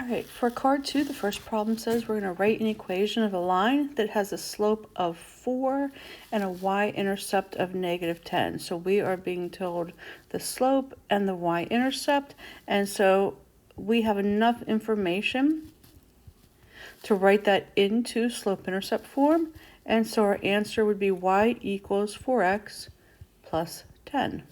All right, for card 2, the first problem says we're going to write an equation of a line that has a slope of 4 and a y-intercept of -10. So we are being told the slope and the y-intercept, and so we have enough information to write that into slope-intercept form, and so our answer would be y equals 4x plus 10.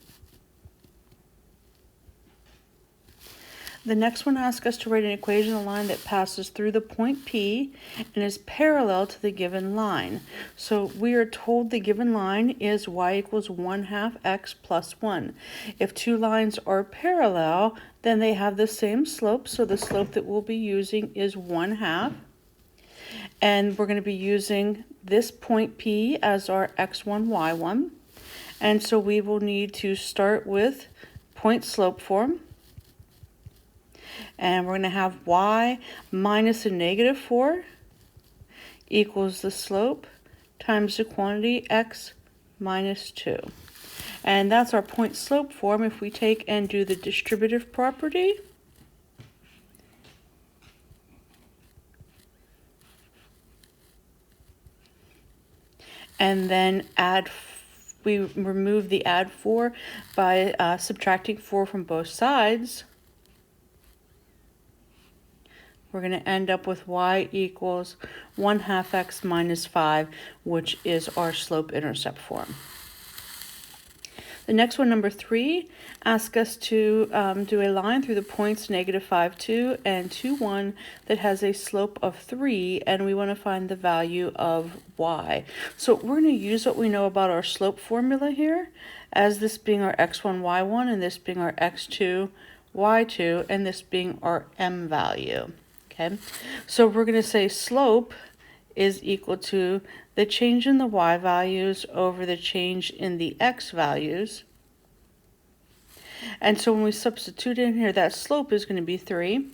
The next one asks us to write an equation of a line that passes through the point P and is parallel to the given line. So we are told the given line is y equals 1/2 x plus 1. If two lines are parallel, then they have the same slope. So the slope that we'll be using is 1/2. And we're going to be using this point P as our x1, y1. And so we will need to start with point slope form. And we're going to have y minus a -4 equals the slope times the quantity x minus 2. And that's our point slope form. If we take and do the distributive property, and then we remove the add 4 by subtracting 4 from both sides, we're going to end up with y equals 1/2 x minus 5, which is our slope-intercept form. The next one, number 3, asks us to do a line through the points -5, 2 and 2, 1 that has a slope of 3, and we want to find the value of y. So we're going to use what we know about our slope formula here, as this being our x1, y1, and this being our x2, y2, and this being our m value. Okay, so we're going to say slope is equal to the change in the y values over the change in the x values. And so when we substitute in here, that slope is going to be 3.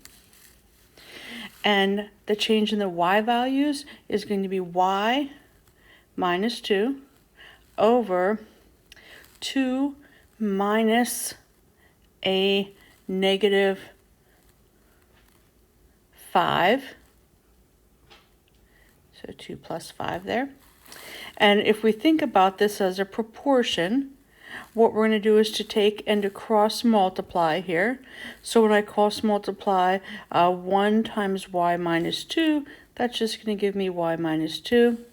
And the change in the y values is going to be y minus 2 over 2 minus a -5. So 2 plus 5 there. And if we think about this as a proportion, what we're going to do is to take and to cross multiply here. So when I cross multiply 1 times y minus 2, that's just going to give me y minus 2.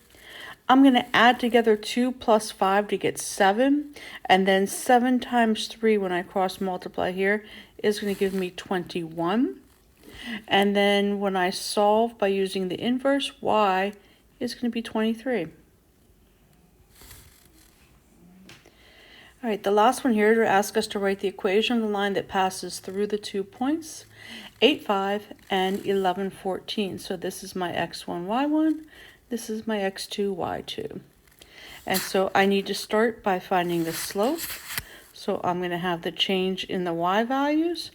I'm going to add together 2 plus 5 to get 7. And then 7 times 3 when I cross multiply here is going to give me 21. And then when I solve by using the inverse, y is going to be 23. All right, the last one here to ask us to write the equation of the line that passes through the 2 points, 8, 5 and 11, 14. So this is my x1, y1. This is my x2, y2. And so I need to start by finding the slope. So I'm going to have the change in the y values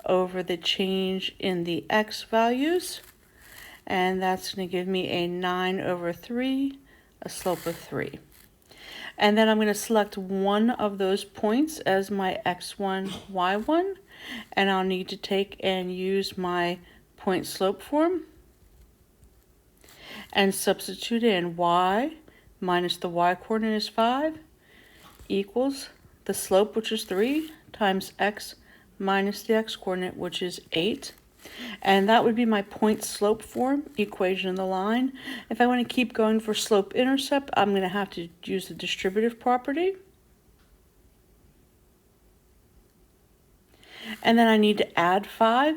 over the change in the x values, and that's going to give me a 9/3, a slope of 3. And then I'm going to select one of those points as my x1, y1, and I'll need to take and use my point slope form and substitute in y minus the y coordinate is 5 equals the slope, which is 3, times x minus the x coordinate, which is 8. And that would be my point slope form equation of the line. If I want to keep going for slope intercept, I'm going to have to use the distributive property. And then I need to add 5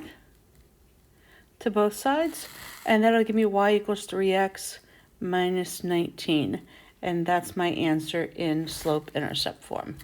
to both sides, and that'll give me y equals 3x minus 19. And that's my answer in slope intercept form.